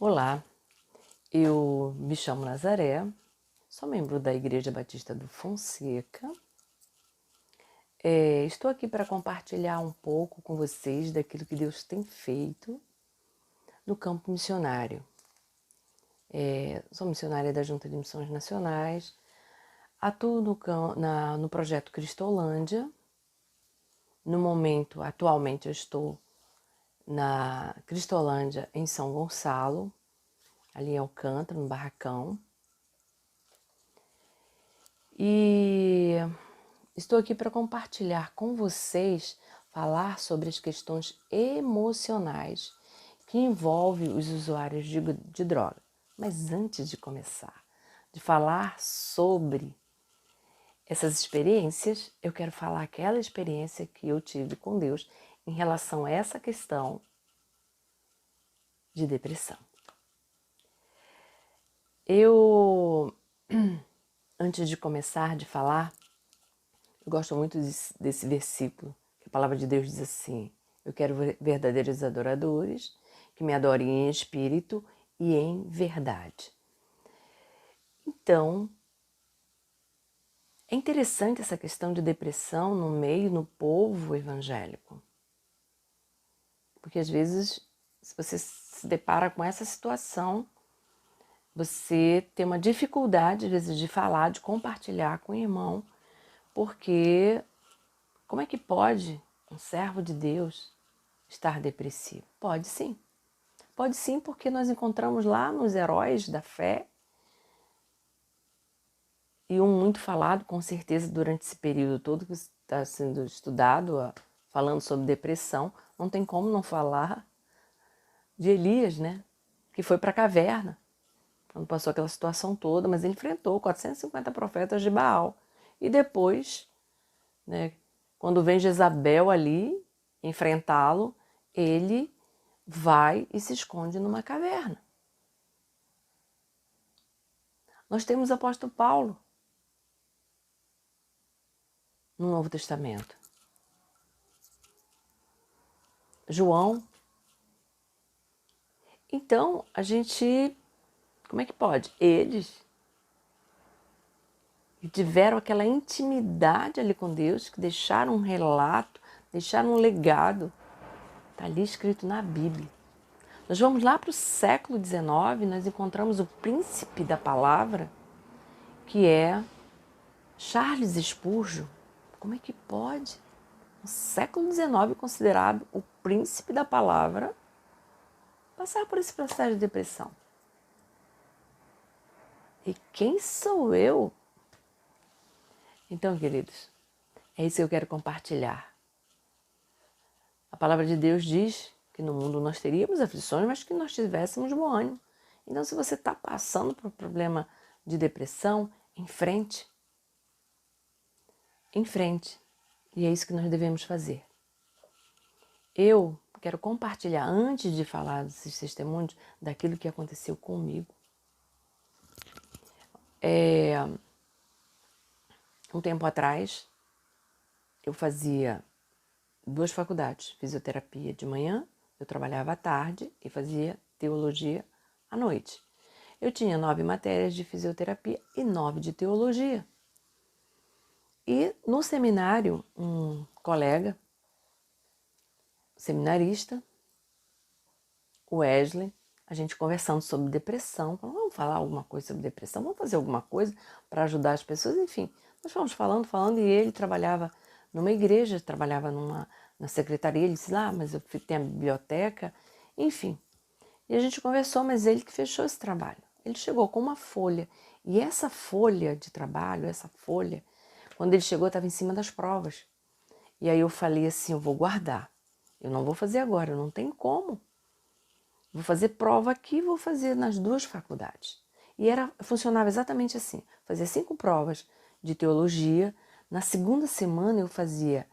Olá, eu me chamo Nazaré, sou membro da Igreja Batista do Fonseca. Estou aqui para compartilhar um pouco com vocês daquilo que Deus tem feito no campo missionário. Sou missionária da Junta de Missões Nacionais, atuo no projeto Cristolândia. Atualmente eu estou na Cristolândia em São Gonçalo, ali em Alcântara, no Barracão. E estou aqui para compartilhar com vocês, falar sobre as questões emocionais que envolvem os usuários de droga. Mas antes de começar, de falar sobre essas experiências, eu quero falar aquela experiência que eu tive com Deus em relação a essa questão de depressão. Antes de começar de falar, eu gosto muito desse versículo, que a palavra de Deus diz assim: eu quero verdadeiros adoradores, que me adorem em espírito e em verdade. Então, é interessante essa questão de depressão no povo evangélico. Porque às vezes, se você se depara com essa situação, você tem uma dificuldade, às vezes, de falar, de compartilhar com o irmão, porque como é que pode um servo de Deus estar depressivo? Pode sim. Pode sim, porque nós encontramos lá nos heróis da fé, e um muito falado, com certeza, durante esse período todo que está sendo estudado, falando sobre depressão, não tem como não falar de Elias, né? Que foi para a caverna, quando passou aquela situação toda, mas ele enfrentou 450 profetas de Baal. E depois, né, quando vem Jezabel ali enfrentá-lo, ele vai e se esconde numa caverna. Nós temos o apóstolo Paulo no Novo Testamento. João. Então, como é que pode? Eles tiveram aquela intimidade ali com Deus, que deixaram um relato, deixaram um legado. Está ali escrito na Bíblia. Nós vamos lá para o século XIX, nós encontramos o príncipe da palavra, que é Charles Spurgeon. Como é que pode? No século XIX, considerado o príncipe da palavra, passar por esse processo de depressão. E quem sou eu? Então, queridos, é isso que eu quero compartilhar. A palavra de Deus diz que no mundo nós teríamos aflições, mas que nós tivéssemos bom ânimo. Então, se você está passando por um problema de depressão, em frente. Em frente. E é isso que nós devemos fazer. Eu quero compartilhar, antes de falar desses testemunhos, daquilo que aconteceu comigo. Um tempo atrás, eu fazia 2 faculdades, fisioterapia de manhã, eu trabalhava à tarde e fazia teologia à noite. Eu tinha 9 matérias de fisioterapia e 9 de teologia. E no seminário, um colega, seminarista, o Wesley, a gente conversando sobre depressão, vamos falar alguma coisa sobre depressão, vamos fazer alguma coisa para ajudar as pessoas, enfim. Nós fomos falando, e ele trabalhava numa igreja, trabalhava na secretaria, ele disse, mas eu tenho a biblioteca, enfim. E a gente conversou, mas ele que fechou esse trabalho. Ele chegou com uma folha, e essa folha de trabalho, quando ele chegou, estava em cima das provas. E aí eu falei assim, eu vou guardar, eu não vou fazer agora, não tem como. Vou fazer prova aqui, vou fazer nas 2 faculdades. E funcionava exatamente assim, fazia 5 provas de teologia, na segunda semana eu fazia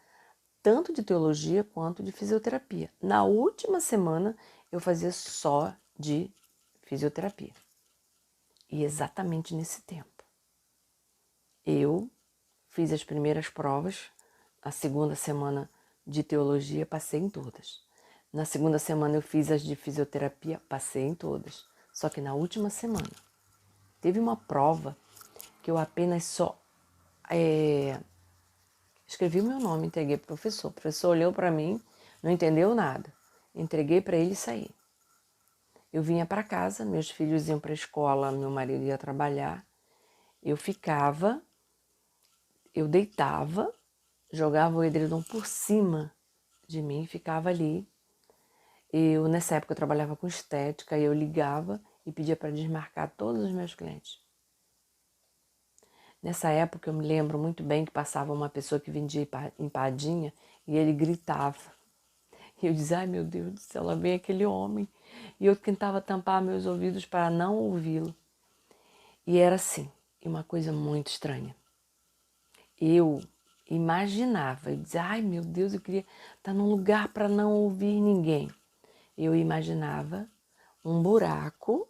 tanto de teologia quanto de fisioterapia. Na última semana eu fazia só de fisioterapia. E exatamente nesse tempo. Eu fiz as primeiras provas, a segunda semana de teologia passei em todas. Na segunda semana eu fiz as de fisioterapia, passei em todas. Só que na última semana, teve uma prova que eu apenas só escrevi o meu nome, entreguei para o professor. O professor olhou para mim, não entendeu nada. Entreguei para ele e saí. Eu vinha para casa, meus filhos iam para a escola, meu marido ia trabalhar. Eu ficava, eu deitava, jogava o edredom por cima de mim, ficava ali. Nessa época eu trabalhava com estética e eu ligava e pedia para desmarcar todos os meus clientes. Nessa época eu me lembro muito bem que passava uma pessoa que vendia empadinha e ele gritava. E eu dizia, ai meu Deus do céu, lá vem aquele homem. E eu tentava tampar meus ouvidos para não ouvi-lo. E era assim, uma coisa muito estranha. Eu imaginava, eu dizia, ai meu Deus, eu queria estar num lugar para não ouvir ninguém. Eu imaginava um buraco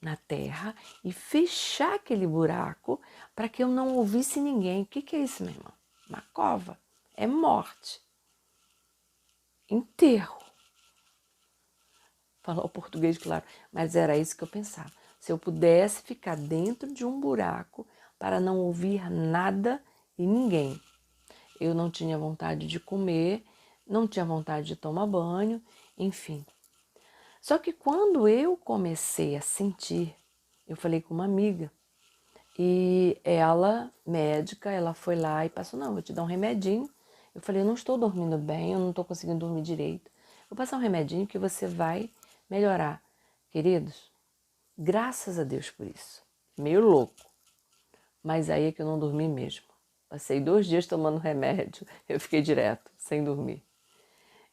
na terra e fechar aquele buraco para que eu não ouvisse ninguém. O que é isso, meu irmão? Uma cova. É morte. Enterro. Falou o português, claro, mas era isso que eu pensava. Se eu pudesse ficar dentro de um buraco para não ouvir nada e ninguém. Eu não tinha vontade de comer, não tinha vontade de tomar banho, enfim. Só que quando eu comecei a sentir, eu falei com uma amiga e ela, médica, ela foi lá e passou, não, vou te dar um remedinho. Eu falei, eu não estou dormindo bem, eu não estou conseguindo dormir direito. Vou passar um remedinho que você vai melhorar. Queridos, graças a Deus por isso. Meio louco, mas aí é que eu não dormi mesmo. Passei 2 dias tomando remédio, eu fiquei direto, sem dormir.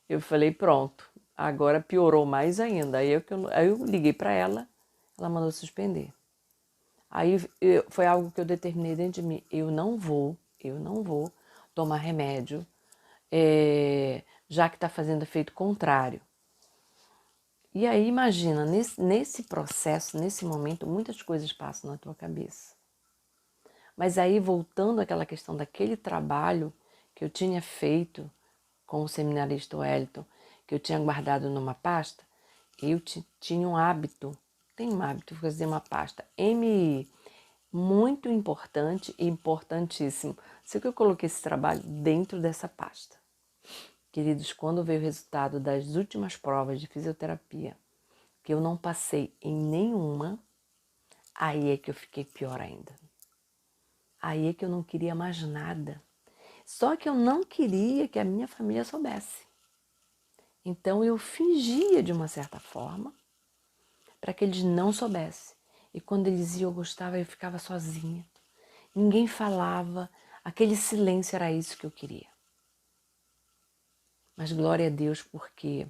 Eu falei, pronto, agora piorou mais ainda. Aí eu liguei para ela, ela mandou suspender. Aí foi algo que eu determinei dentro de mim, eu não vou tomar remédio, já que está fazendo efeito contrário. E aí imagina, nesse processo, nesse momento, muitas coisas passam na tua cabeça. Mas aí voltando àquela questão daquele trabalho que eu tinha feito com o seminarista Wellington, que eu tinha guardado numa pasta, eu tinha um hábito, tenho um hábito de fazer uma pasta MI, muito importante e importantíssimo. Sei que eu coloquei esse trabalho dentro dessa pasta. Queridos, quando veio o resultado das últimas provas de fisioterapia, que eu não passei em nenhuma, aí é que eu fiquei pior ainda. Aí é que eu não queria mais nada. Só que eu não queria que a minha família soubesse. Então eu fingia de uma certa forma para que eles não soubessem. E quando eles iam, eu gostava, eu ficava sozinha. Ninguém falava, aquele silêncio era isso que eu queria. Mas glória a Deus, porque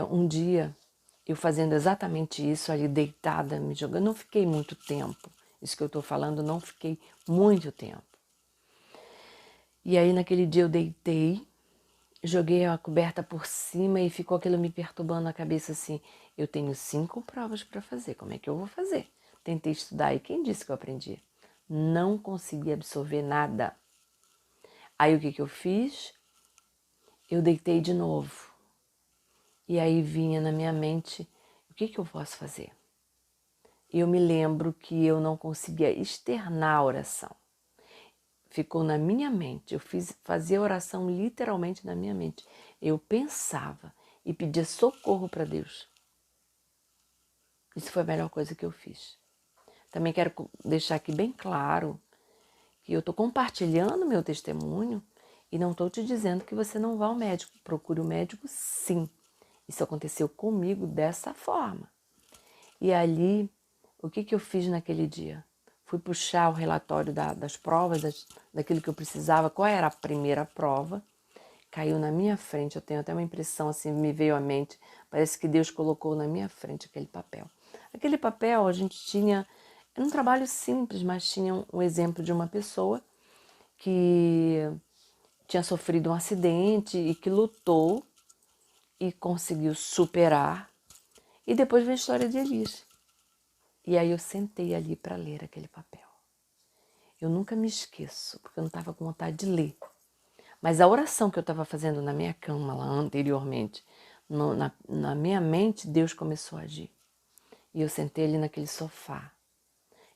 um dia eu fazendo exatamente isso, ali deitada, me jogando, não fiquei muito tempo. Isso que eu estou falando, não fiquei muito tempo. E aí naquele dia eu deitei, joguei a coberta por cima e ficou aquilo me perturbando na cabeça assim, eu tenho 5 provas para fazer, como é que eu vou fazer? Tentei estudar e quem disse que eu aprendi? Não consegui absorver nada. Aí o que eu fiz? Eu deitei de novo. E aí vinha na minha mente, o que eu posso fazer? E eu me lembro que eu não conseguia externar a oração. Ficou na minha mente, eu fazia a oração literalmente na minha mente. Eu pensava e pedia socorro para Deus. Isso foi a melhor coisa que eu fiz. Também quero deixar aqui bem claro que eu estou compartilhando meu testemunho e não estou te dizendo que você não vá ao médico. Procure o médico, sim. Isso aconteceu comigo dessa forma. E ali, o que eu fiz naquele dia? Fui puxar o relatório das provas, daquilo que eu precisava, qual era a primeira prova. Caiu na minha frente, eu tenho até uma impressão assim, me veio à mente, parece que Deus colocou na minha frente aquele papel. Aquele papel a gente tinha, era um trabalho simples, mas tinha um exemplo de uma pessoa que tinha sofrido um acidente e que lutou e conseguiu superar. E depois vem a história de Elias. E aí eu sentei ali para ler aquele papel. Eu nunca me esqueço, porque eu não estava com vontade de ler. Mas a oração que eu estava fazendo na minha cama lá anteriormente, Na minha mente, Deus começou a agir. E eu sentei ali naquele sofá.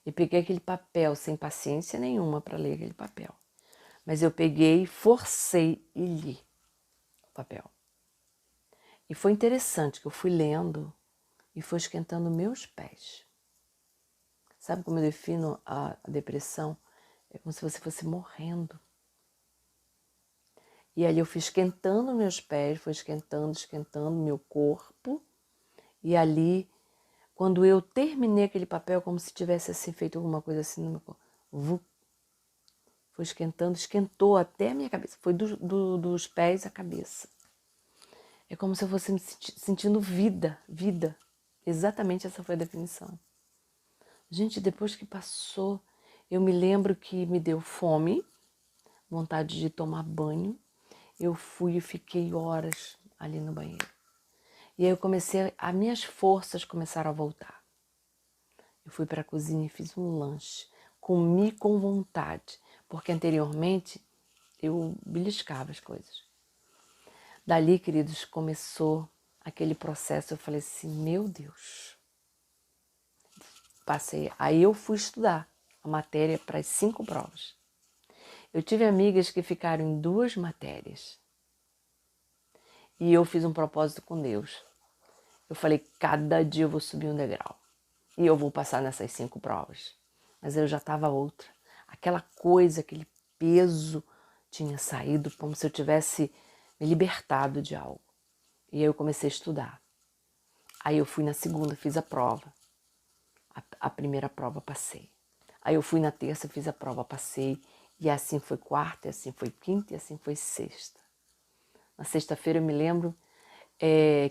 E peguei aquele papel, sem paciência nenhuma para ler aquele papel. Mas eu peguei, forcei e li o papel. E foi interessante que eu fui lendo e foi esquentando meus pés. Sabe como eu defino a depressão? É como se você fosse morrendo. E ali eu fui esquentando meus pés, foi esquentando meu corpo. E ali, quando eu terminei aquele papel, como se tivesse assim, feito alguma coisa assim no meu corpo. Foi esquentando, esquentou até a minha cabeça. Foi dos pés à cabeça. É como se eu fosse me sentindo vida. Exatamente essa foi a definição. Gente, depois que passou, eu me lembro que me deu fome, vontade de tomar banho. Eu fui e fiquei horas ali no banheiro. E aí eu comecei, as minhas forças começaram a voltar. Eu fui para a cozinha e fiz um lanche. Comi com vontade, porque anteriormente eu beliscava as coisas. Dali, queridos, começou aquele processo. Eu falei assim, meu Deus. Passei. Aí eu fui estudar a matéria para as 5 provas. Eu tive amigas que ficaram em 2 matérias. E eu fiz um propósito com Deus. Eu falei, cada dia eu vou subir um degrau. E eu vou passar nessas 5 provas. Mas eu já estava outra. Aquela coisa, aquele peso tinha saído como se eu tivesse me libertado de algo. E aí eu comecei a estudar. Aí eu fui na segunda, fiz a prova. A primeira prova passei. Aí eu fui na terça, fiz a prova, passei. E assim foi quarta, e assim foi quinta, e assim foi sexta. Na sexta-feira eu me lembro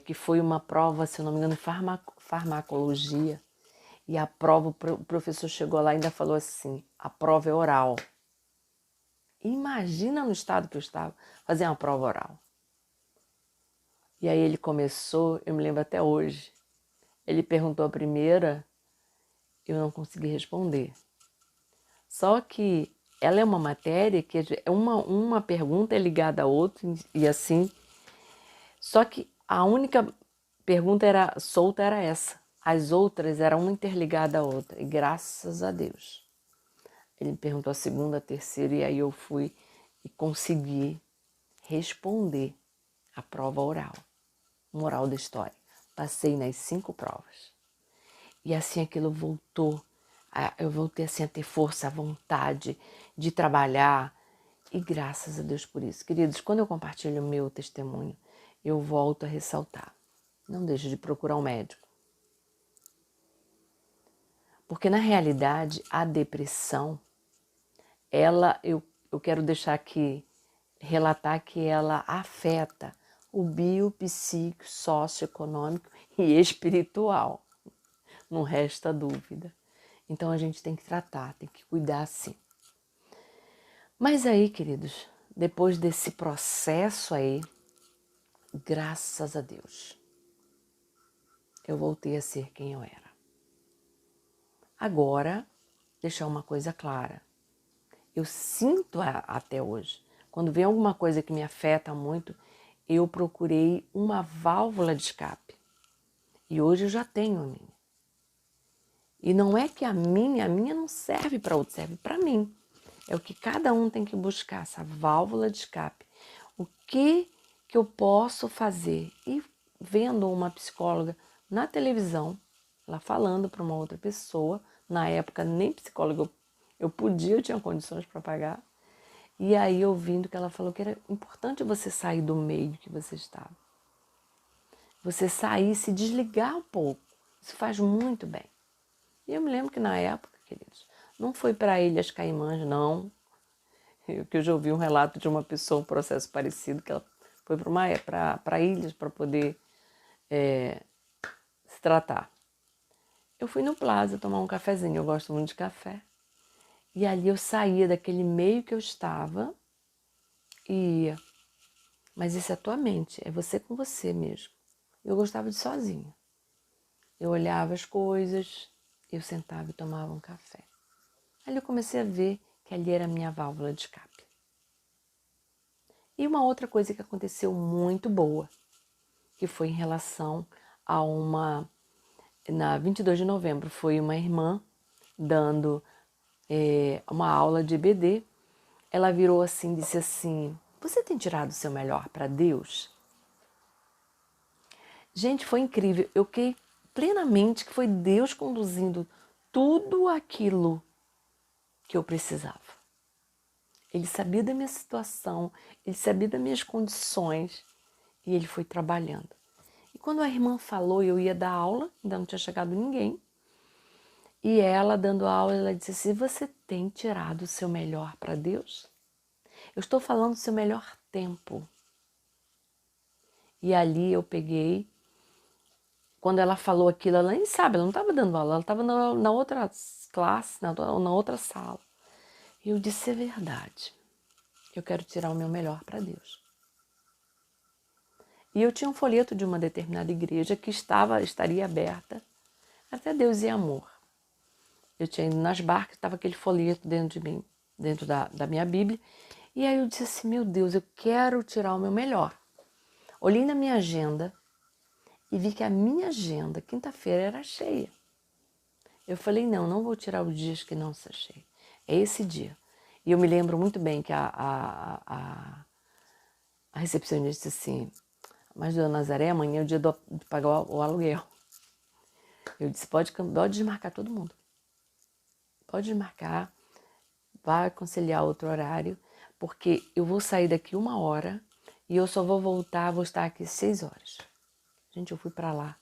que foi uma prova, se eu não me engano, de farmacologia. E a prova, o professor chegou lá e ainda falou assim, a prova é oral. Imagina no estado que eu estava, fazer uma prova oral. E aí ele começou, eu me lembro até hoje, ele perguntou a primeira, eu não consegui responder. Só que ela é uma matéria que uma pergunta é ligada à outra e assim. Só que a única pergunta solta era essa. As outras eram uma interligada à outra. E graças a Deus. Ele me perguntou a segunda, a terceira e aí eu fui e consegui responder a prova oral. Moral da história. Passei nas 5 provas. E assim aquilo voltou. Eu voltei assim a ter força, a vontade de trabalhar. E graças a Deus por isso. Queridos, quando eu compartilho o meu testemunho, eu volto a ressaltar. Não deixe de procurar um médico. Porque na realidade, a depressão, eu quero deixar aqui, relatar que ela afeta o bio, psíquico, socioeconômico e espiritual. Não resta dúvida. Então a gente tem que tratar, tem que cuidar sim. Mas aí, queridos, depois desse processo aí, graças a Deus, eu voltei a ser quem eu era. Agora, deixar uma coisa clara. Eu sinto até hoje, quando vem alguma coisa que me afeta muito, eu procurei uma válvula de escape. E hoje eu já tenho a minha. E não é que a minha não serve para outro, serve para mim. É o que cada um tem que buscar, essa válvula de escape. O que eu posso fazer? E vendo uma psicóloga na televisão, ela falando para uma outra pessoa, na época nem psicóloga eu podia, eu tinha condições para pagar. E aí ouvindo que ela falou que era importante você sair do meio que você estava. Você sair, se desligar um pouco. Isso faz muito bem. E eu me lembro que na época, queridos, não foi para Ilhas Caimãs, não. Que eu já ouvi um relato de uma pessoa, um processo parecido, que ela foi para ilhas para poder se tratar. Eu fui no Plaza tomar um cafezinho, eu gosto muito de café. E ali eu saía daquele meio que eu estava e ia. Mas isso é a tua mente, é você com você mesmo. Eu gostava de sozinha. Eu olhava as coisas, eu sentava e tomava um café. Aí eu comecei a ver que ali era a minha válvula de escape. E uma outra coisa que aconteceu muito boa, que foi em relação a na 22 de novembro, foi uma irmã dando uma aula de EBD. Ela virou assim, disse assim: você tem tirado o seu melhor para Deus? Gente, foi incrível. Eu fiquei plenamente que foi Deus conduzindo tudo aquilo que eu precisava. Ele sabia da minha situação, ele sabia das minhas condições e ele foi trabalhando. E quando a irmã falou, eu ia dar aula, ainda não tinha chegado ninguém, e ela dando aula, ela disse assim: você tem tirado o seu melhor para Deus? Eu estou falando do seu melhor tempo. E ali eu peguei, quando ela falou aquilo, ela nem sabe, ela não estava dando aula, ela estava na outra classe, na outra sala. E eu disse: é verdade, eu quero tirar o meu melhor para Deus. E eu tinha um folheto de uma determinada igreja que estaria aberta até Deus e Amor. Eu tinha ido nas barcas, estava aquele folheto dentro de mim, dentro da minha Bíblia. E aí eu disse assim: meu Deus, eu quero tirar o meu melhor. Olhei na minha agenda e vi que a minha agenda, quinta-feira, era cheia. Eu falei: não vou tirar os dias que não está cheio. É esse dia. E eu me lembro muito bem que a recepcionista disse assim: mas, dona Nazaré, amanhã é o dia de pagar o aluguel. Eu disse: pode desmarcar todo mundo. Pode desmarcar, vai conciliar outro horário, porque eu vou sair daqui 1 hora e eu só vou voltar, vou estar aqui 6 horas. Gente, eu fui para lá,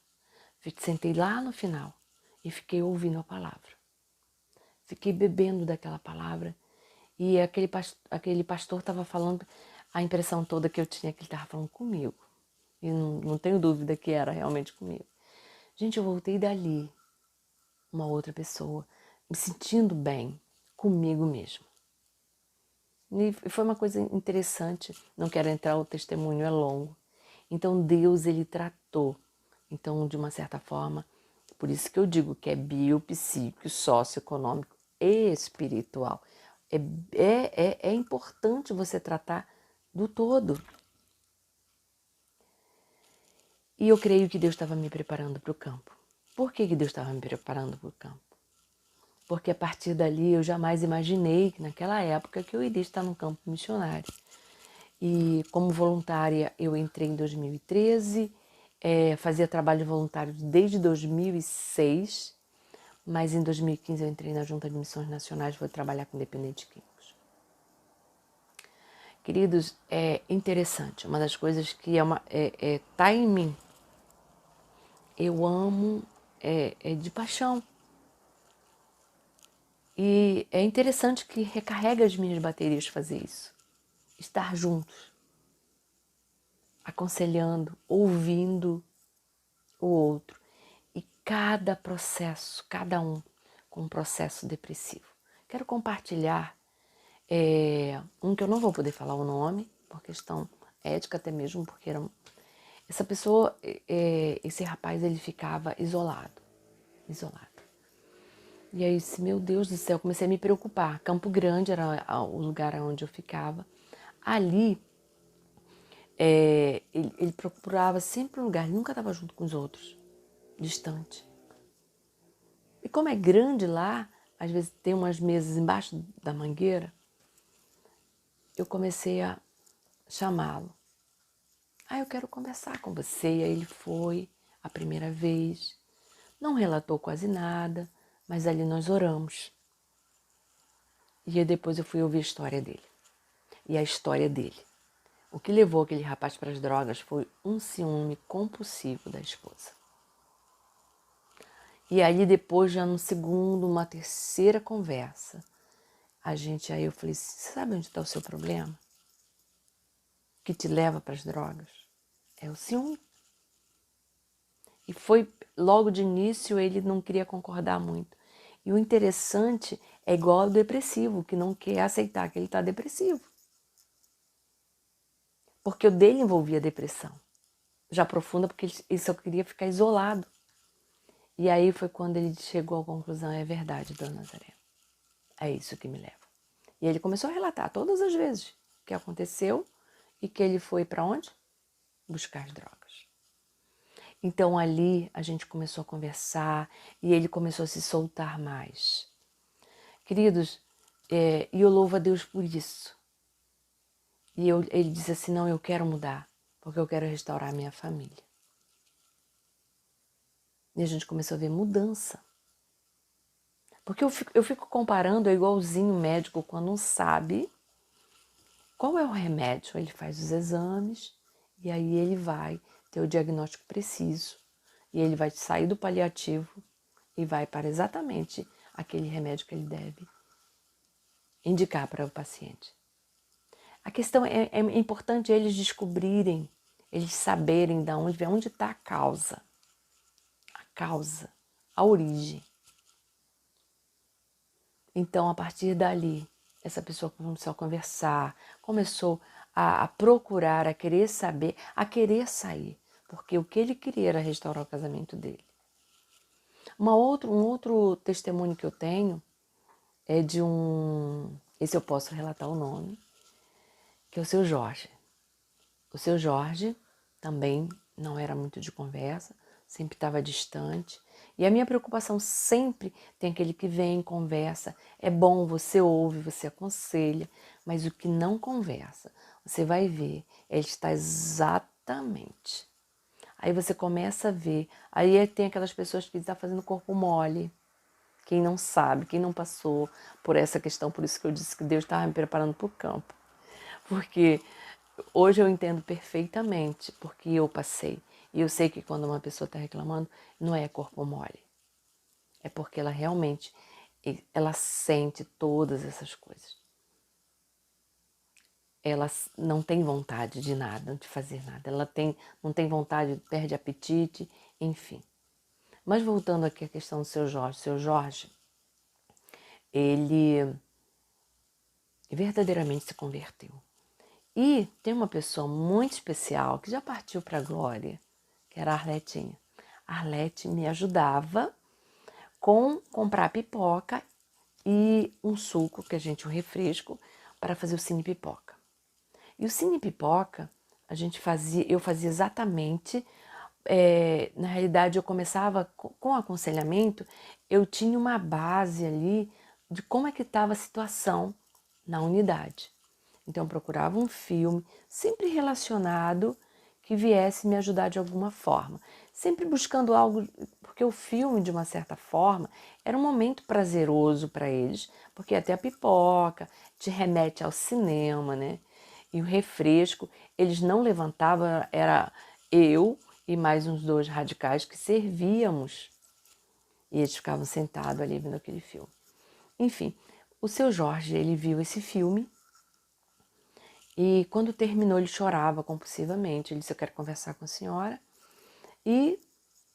sentei lá no final e fiquei ouvindo a palavra. Fiquei bebendo daquela palavra e aquele pastor estava falando, a impressão toda que eu tinha que ele estava falando comigo. E não tenho dúvida que era realmente comigo. Gente, eu voltei dali, uma outra pessoa, me sentindo bem comigo mesmo. E foi uma coisa interessante, não quero entrar, o testemunho é longo. Então Deus, ele tratou. Então, de uma certa forma, por isso que eu digo que é biopsíquico, socioeconômico e espiritual. É importante você tratar do todo. E eu creio que Deus estava me preparando para o campo. Por que Deus estava me preparando para o campo? Porque a partir dali eu jamais imaginei que naquela época que eu iria estar no campo missionário. E como voluntária eu entrei em 2013, fazia trabalho voluntário desde 2006, mas em 2015 eu entrei na Junta de Missões Nacionais e fui trabalhar com dependentes químicos. Queridos, é interessante, uma das coisas que tá em mim. Eu amo de paixão. E é interessante que recarrega as minhas baterias fazer isso. Estar juntos, aconselhando, ouvindo o outro. E cada processo, cada um com um processo depressivo. Quero compartilhar um que eu não vou poder falar o nome, por questão ética até mesmo, porque essa pessoa, esse rapaz, ele ficava isolado. E aí eu disse: meu Deus do céu, comecei a me preocupar. Campo Grande era o lugar onde eu ficava. Ali, ele procurava sempre um lugar, ele nunca estava junto com os outros, distante. E como é grande lá, às vezes tem umas mesas embaixo da mangueira, eu comecei a chamá-lo. Eu quero conversar com você. E aí ele foi a primeira vez, não relatou quase nada, mas ali nós oramos. E aí depois eu fui ouvir a história dele. E a história dele. O que levou aquele rapaz para as drogas foi um ciúme compulsivo da esposa. E aí depois, já no segundo, uma terceira conversa, aí eu falei: você sabe onde está o seu problema? Que te leva para as drogas? É o ciúme. E foi logo de início, ele não queria concordar muito. E o interessante é igual ao depressivo, que não quer aceitar que ele está depressivo. Porque o dele envolvia depressão. Já profunda, porque ele só queria ficar isolado. E aí foi quando ele chegou à conclusão: é verdade, dona Nazaré. É isso que me leva. E ele começou a relatar todas as vezes o que aconteceu e que ele foi para onde? Buscar as drogas. Então ali a gente começou a conversar e ele começou a se soltar mais. Queridos, e eu louvo a Deus por isso. E ele disse assim, não, eu quero mudar, porque eu quero restaurar a minha família. E a gente começou a ver mudança. Porque eu fico comparando, é igualzinho o médico quando não sabe qual é o remédio. Ele faz os exames e aí ele vai ter o diagnóstico preciso. E ele vai sair do paliativo e vai para exatamente aquele remédio que ele deve indicar para o paciente. A questão é importante eles descobrirem, eles saberem de onde está a causa, a origem. Então, a partir dali, essa pessoa começou a conversar, começou a procurar, a querer saber, a querer sair, porque o que ele queria era restaurar o casamento dele. Um outro testemunho que eu tenho é de esse eu posso relatar o nome, que é o seu Jorge. O seu Jorge também não era muito de conversa, sempre estava distante. E a minha preocupação sempre tem aquele que vem, conversa. É bom, você ouve, você aconselha, mas o que não conversa, você vai ver, ele está exatamente. Aí você começa a ver, aí tem aquelas pessoas que estão fazendo corpo mole. Quem não sabe, quem não passou por essa questão, por isso que eu disse que Deus estava me preparando para o campo. Porque hoje eu entendo perfeitamente, porque eu passei. E eu sei que quando uma pessoa está reclamando, não é corpo mole. É porque ela realmente, ela sente todas essas coisas. Ela não tem vontade de nada, de fazer nada. Ela não tem vontade, perde apetite, enfim. Mas voltando aqui à questão do seu Jorge. Seu Jorge, ele verdadeiramente se converteu. E tem uma pessoa muito especial que já partiu para a glória, que era a Arletinha. A Arlete me ajudava com comprar pipoca e um suco, um refresco, para fazer o cine pipoca. E o cine pipoca, eu fazia exatamente, na realidade eu começava com aconselhamento, eu tinha uma base ali de como é que estava a situação na unidade. Então eu procurava um filme sempre relacionado que viesse me ajudar de alguma forma. Sempre buscando algo, porque o filme, de uma certa forma, era um momento prazeroso para eles, porque até a pipoca te remete ao cinema, né? E o refresco, eles não levantavam, era eu e mais uns 2 radicais que servíamos. E eles ficavam sentados ali vendo aquele filme. Enfim, o seu Jorge, ele viu esse filme. E quando terminou, ele chorava compulsivamente. Ele disse, eu quero conversar com a senhora. E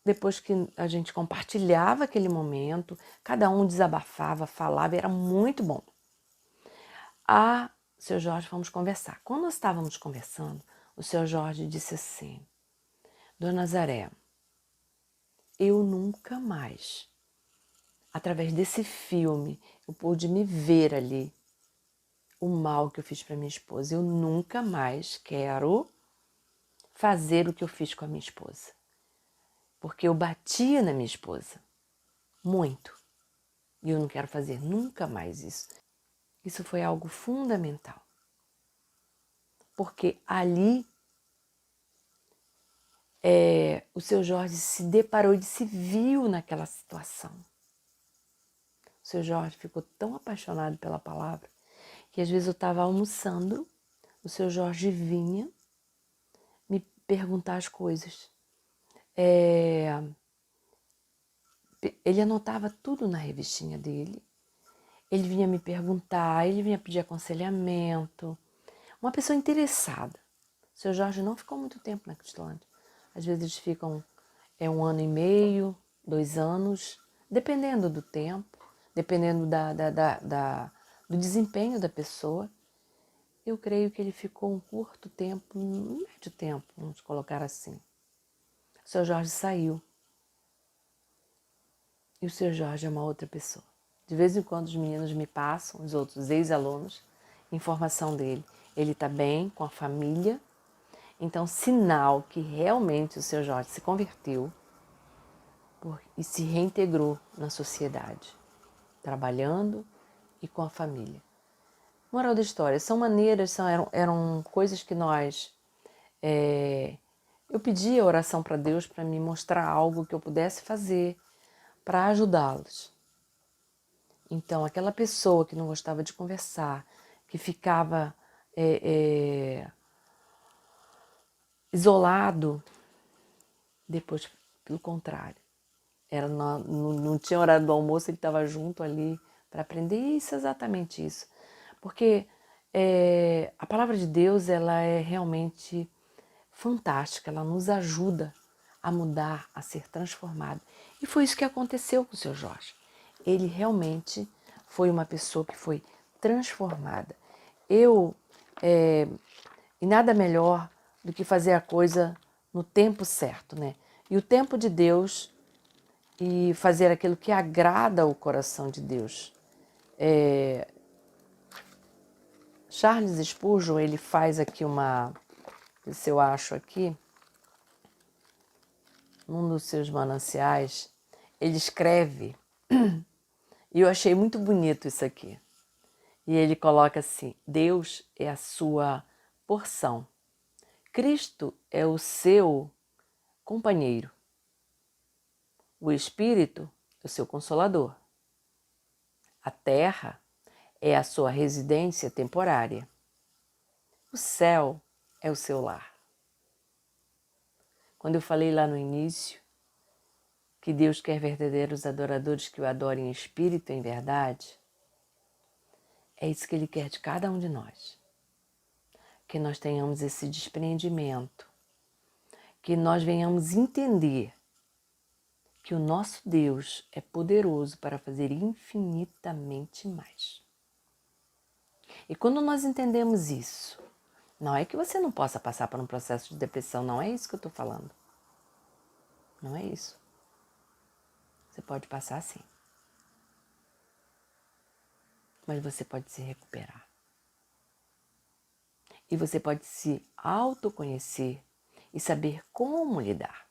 depois que a gente compartilhava aquele momento, cada um desabafava, falava, era muito bom. Seu Jorge, vamos conversar. Quando nós estávamos conversando, o seu Jorge disse assim, Dona Nazaré, eu nunca mais, através desse filme, eu pude me ver ali, o mal que eu fiz para minha esposa. Eu nunca mais quero fazer o que eu fiz com a minha esposa. Porque eu batia na minha esposa. Muito. E eu não quero fazer nunca mais isso. Isso foi algo fundamental. Porque ali o seu Jorge se deparou e se viu naquela situação. O seu Jorge ficou tão apaixonado pela palavra que às vezes eu estava almoçando, o seu Jorge vinha me perguntar as coisas. Ele anotava tudo na revistinha dele. Ele vinha me perguntar, ele vinha pedir aconselhamento. Uma pessoa interessada. O seu Jorge não ficou muito tempo na Cristolândia. Às vezes eles ficam 1 ano e meio, 2 anos, dependendo do tempo, dependendo do desempenho da pessoa. Eu creio que ele ficou um curto tempo, um médio tempo, vamos colocar assim. O seu Jorge saiu. E o seu Jorge é uma outra pessoa. De vez em quando os meninos me passam, os outros ex-alunos, informação dele. Ele está bem com a família. Então, sinal que realmente o seu Jorge se converteu e se reintegrou na sociedade, trabalhando e com a família. Moral da história, são maneiras, eram coisas que nós... eu pedi a oração para Deus para me mostrar algo que eu pudesse fazer para ajudá-los. Então, aquela pessoa que não gostava de conversar, que ficava isolado, depois, pelo contrário, não tinha horário do almoço, ele estava junto ali para aprender. Isso, exatamente isso. Porque a palavra de Deus, ela é realmente fantástica, ela nos ajuda a mudar, a ser transformado. E foi isso que aconteceu com o seu Jorge. Ele realmente foi uma pessoa que foi transformada. E nada melhor do que fazer a coisa no tempo certo, né? E o tempo de Deus e fazer aquilo que agrada o coração de Deus. Charles Spurgeon, ele faz aqui se eu acho aqui, num dos seus mananciais, ele escreve, e eu achei muito bonito isso aqui. E ele coloca assim: Deus é a sua porção, Cristo é o seu companheiro, o Espírito é o seu consolador, a terra é a sua residência temporária, o céu é o seu lar. Quando eu falei lá no início que Deus quer verdadeiros adoradores que o adorem em espírito e em verdade, é isso que Ele quer de cada um de nós. Que nós tenhamos esse despreendimento, que nós venhamos entender que o nosso Deus é poderoso para fazer infinitamente mais. E quando nós entendemos isso, não é que você não possa passar por um processo de depressão, não é isso que eu estou falando. Não é isso. Você pode passar sim. Mas você pode se recuperar. E você pode se autoconhecer e saber como lidar.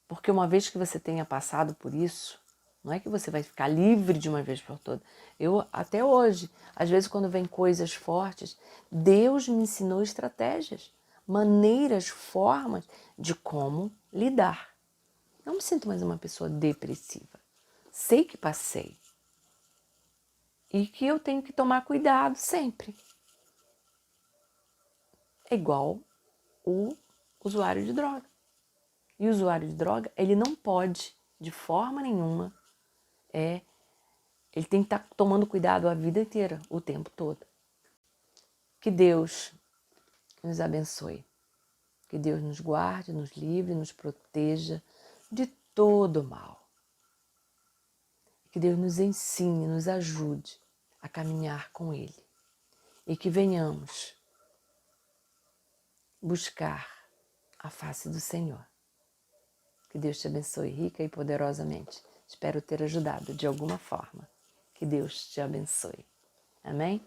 Porque uma vez que você tenha passado por isso, não é que você vai ficar livre de uma vez por todas. Eu, até hoje, às vezes quando vem coisas fortes, Deus me ensinou estratégias, maneiras, formas de como lidar. Não me sinto mais uma pessoa depressiva. Sei que passei. E que eu tenho que tomar cuidado sempre. É igual o usuário de droga. E o usuário de droga, ele não pode, de forma nenhuma, ele tem que estar tomando cuidado a vida inteira, o tempo todo. Que Deus nos abençoe. Que Deus nos guarde, nos livre, nos proteja de todo o mal. Que Deus nos ensine, nos ajude a caminhar com Ele. E que venhamos buscar a face do Senhor. Que Deus te abençoe rica e poderosamente. Espero ter ajudado de alguma forma. Que Deus te abençoe. Amém?